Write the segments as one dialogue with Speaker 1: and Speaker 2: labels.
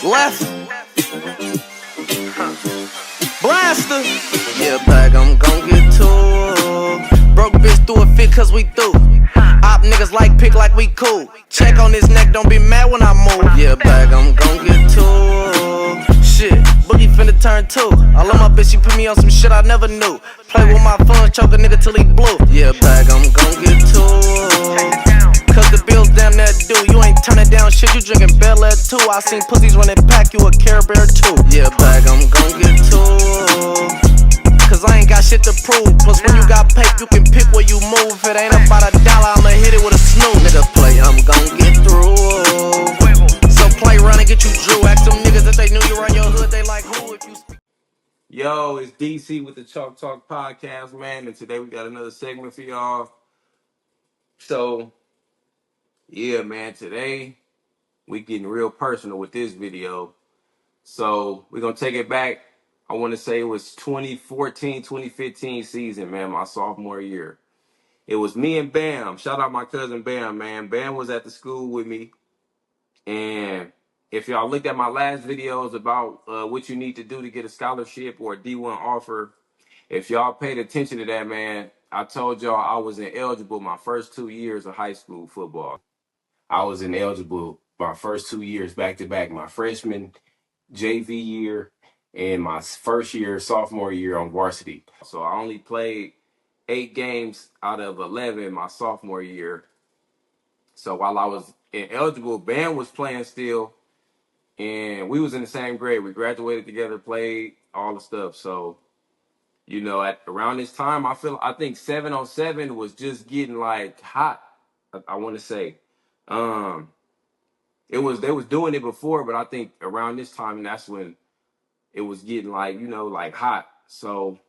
Speaker 1: Left. Blaster. Yeah, bag, I'm gon' get to. Broke bitch through a fit cause we through. Op niggas like pick like we cool. Check on his neck, don't be mad when I move. Yeah, bag, I'm gon' get to. Shit, Boogie finna turn 2. I love my bitch, she put me on some shit I never knew. Play with my funds, choke a nigga till he blue. Yeah, bag, I'm gon' get to. Cause the bills damn that do. You ain't turning down shit, you drinking Bel Air too. I seen pussies running pack, you a Care Bear too. Yeah, bag, I'm gon' get to. Cause I ain't got shit to prove. Plus when you got paper, you can pick where you move. If it ain't about $1, I'ma hit it with a snooze. Nigga play, I'm gon' get through. So play around and get you drew. Ask them niggas if they knew you run your hood, they like who if you speak.
Speaker 2: Yo, it's DC with the Chalk Talk Podcast, man, and today we got another segment for y'all. So, yeah, man, today we getting real personal with this video. So, we're going to take it back. I want to say it was 2014, 2015 season, man, my sophomore year. It was me and Bam. Shout out my cousin Bam, man. Bam was at the school with me. And if y'all looked at my last videos about what you need to do to get a scholarship or a D1 offer, if y'all paid attention to that, man, I told y'all I was ineligible my first 2 years of high school football. I was ineligible my first 2 years back to back, my freshman JV year and my first year, sophomore year on varsity. So I only played 8 games out of 11 my sophomore year. So while I was ineligible, Bam was playing still, and we was in the same grade. We graduated together, played all the stuff. So at around this time, I think 7-on-7 was just getting like hot. I want to say, they was doing it before, but I think around this time, that's when it was getting like like hot. So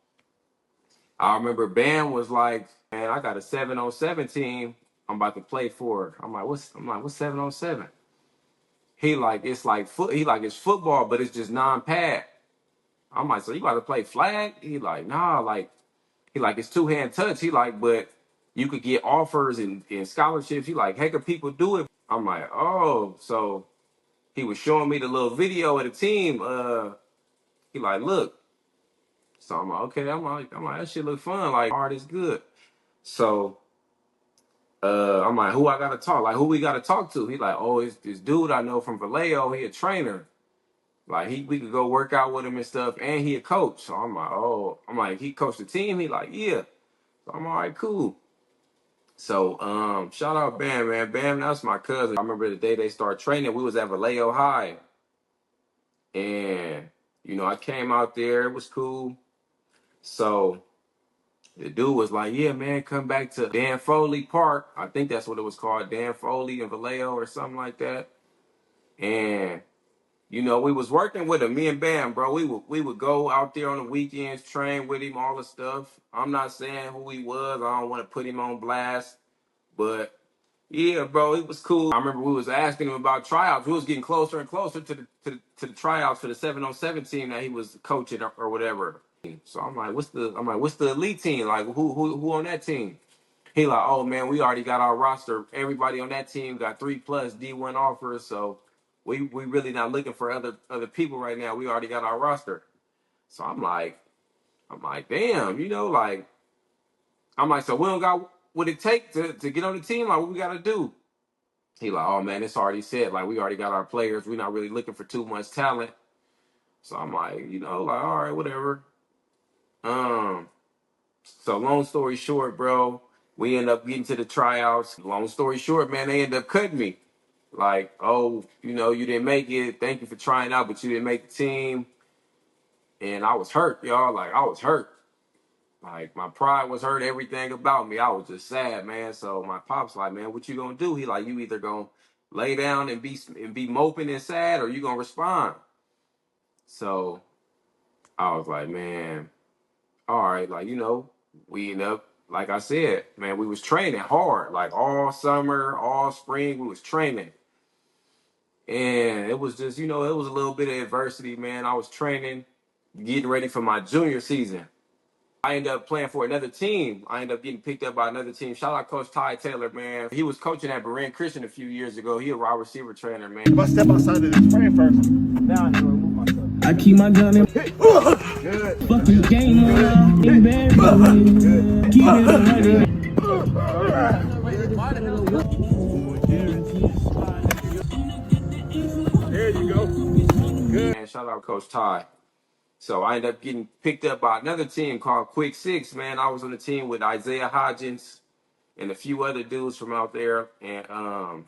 Speaker 2: I remember Bam was like, "Man, I got a 7-on-7 team. I'm about to play for." What's 7-on-7? He like it's like it's football, but it's just non-pad. I'm like, so you about to play flag? He like, nah, like. He like it's two-hand touch. He like, but you could get offers and scholarships. He like, heck of people do it. I'm like, oh, so he was showing me the little video of the team. He like, look. So I'm like, okay. I'm like, that shit look fun. Like, art is good. So I'm like, who I gotta talk? Like, who we gotta talk to? He like, oh, it's this dude I know from Vallejo. He a trainer. Like we could go work out with him and stuff, and he a coach. So I'm like, oh, he coached the team. He like, yeah. So I'm all right, cool. So shout out Bam, man. Bam, that's my cousin. I remember the day they started training, we was at Vallejo High. And, I came out there, it was cool. So the dude was like, yeah, man, come back to Dan Foley Park. I think that's what it was called, Dan Foley in Vallejo or something like that. And, we was working with him, me and Bam, bro. We would go out there on the weekends, train with him, all the stuff. I'm not saying who he was. I don't want to put him on blast. But yeah, bro, it was cool. I remember we was asking him about tryouts. We was getting closer and closer to the tryouts for the 7-on-7 team that he was coaching or whatever. So I'm like, what's the elite team? Like, who on that team? He like, oh man, we already got our roster. Everybody on that team got 3+ D1 offers. So we really not looking for other people right now. We already got our roster. So I'm like, damn, like. I'm like, so we don't got what it take to get on the team? Like, what we got to do? He like, oh, man, it's already said. Like, we already got our players. We're not really looking for too much talent. So I'm like, like, all right, whatever. So long story short, bro, we end up getting to the tryouts. Long story short, man, they end up cutting me. Like, oh, you didn't make it. Thank you for trying out, but you didn't make the team. And I was hurt, y'all. Like, I was hurt. Like, my pride was hurt, everything about me. I was just sad, man. So my pop's like, man, what you gonna do? He like, you either gonna lay down and be moping and sad, or you gonna respond. So I was like, man, all right, like, we end up, like I said, man, we was training hard, like all summer, all spring, we was training. And it was just, it was a little bit of adversity, man. I was training, getting ready for my junior season. I ended up playing for another team. I ended up getting picked up by another team. Shout out Coach Ty Taylor, man. He was coaching at Berean Christian a few years ago. He a wide receiver trainer, man.
Speaker 3: If I step outside of this frame first, now I can remove myself.
Speaker 4: I keep my gun in
Speaker 3: Good.
Speaker 4: fucking game on in bed. Keep it 100.
Speaker 3: There you go. Good.
Speaker 2: And shout out Coach Ty. So I ended up getting picked up by another team called Quick Six, man. I was on the team with Isaiah Hodgins and a few other dudes from out there. And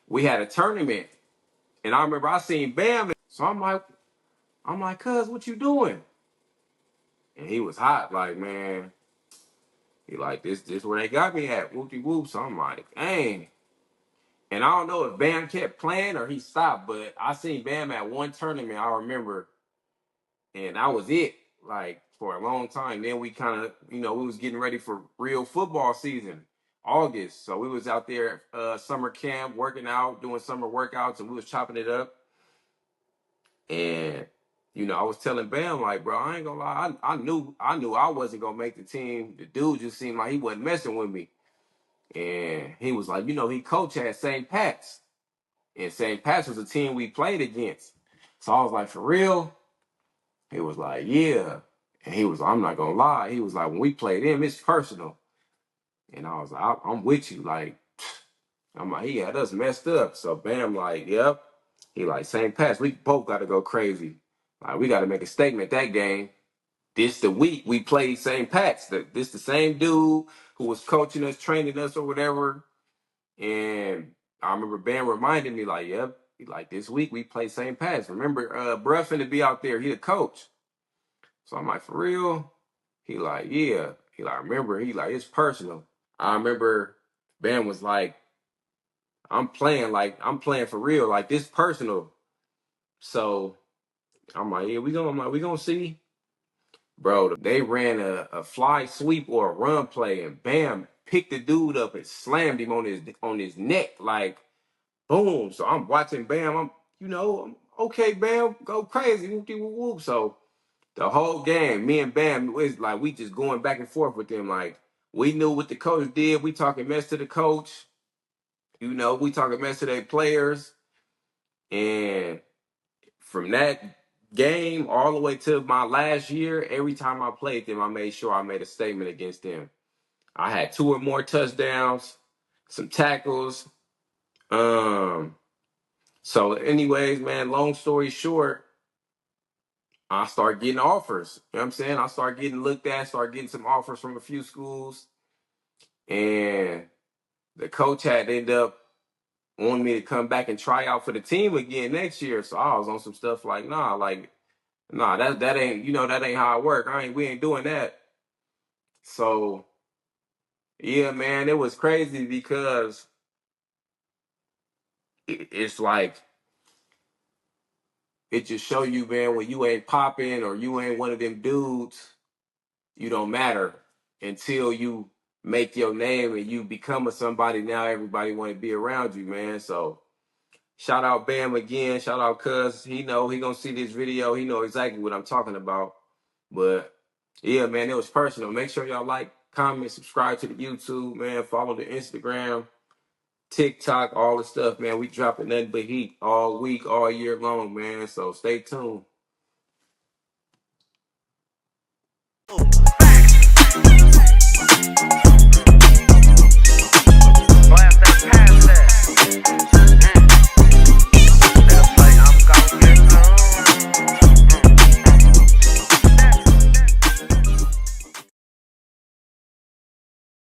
Speaker 2: we had a tournament. And I remember I seen Bam. So I'm like, cuz, what you doing? And he was hot, like, man. He like, this where they got me at, whoop-de-whoop. So I'm like, dang. And I don't know if Bam kept playing or he stopped, but I seen Bam at one tournament, I remember. And that was it, like, for a long time. Then we kind of, we was getting ready for real football season, August. So we was out there summer camp, working out, doing summer workouts, and we was chopping it up. And, I was telling Bam, like, bro, I ain't gonna lie, I knew I wasn't gonna make the team. The dude just seemed like he wasn't messing with me. And he was like, he coached at St. Pat's. And St. Pat's was a team we played against. So I was like, for real? He was like, yeah. And he was like, I'm not gonna lie. He was like, when we played him, it's personal. And I was like, I'm with you. Like, I'm like, he had us messed up. So Bam, like, yep. He like, St. Pat's, we both gotta go crazy. Like, we gotta make a statement that game. This the week we played St. Pat's. This the same dude who was coaching us, training us or whatever. And I remember Bam reminded me, like, yep, like this week we play St. Pat's. Remember, Bruh finna be out there. He the coach. So I'm like, for real? He like, yeah. He like, remember, he like, it's personal. I remember Bam was like, I'm playing for real. Like, this personal. So I'm like, yeah, we gonna see. Bro, they ran a fly sweep or a run play, and Bam picked the dude up and slammed him on his neck, like, boom. So I'm watching Bam. I'm okay, Bam, go crazy, whoop de whoop whoop. So the whole game, me and Bam, was like we just going back and forth with them. Like, we knew what the coach did. We talking mess to the coach. We talking mess to their players. And from that game all the way to my last year, every time I played them, I made sure I made a statement against them. I had 2 or more touchdowns, some tackles. So anyways, man, long story short, I start getting offers. You know what I'm saying? I start getting looked at, start getting some offers from a few schools. And the coach had ended up wanting me to come back and try out for the team again next year. So I was on some stuff like, nah, that ain't, that ain't how I work. We ain't doing that. So yeah, man, it was crazy because it's like, it just show you, man, when you ain't popping or you ain't one of them dudes, you don't matter until you make your name and you become a somebody. Now everybody want to be around you, man. So shout out Bam again. Shout out Cuz. He gonna see this video. He know exactly what I'm talking about. But yeah, man, it was personal. Make sure y'all like, comment, subscribe to the YouTube, man. Follow the Instagram, TikTok, all the stuff, man. We dropping nothing but heat all week, all year long, man. So stay tuned.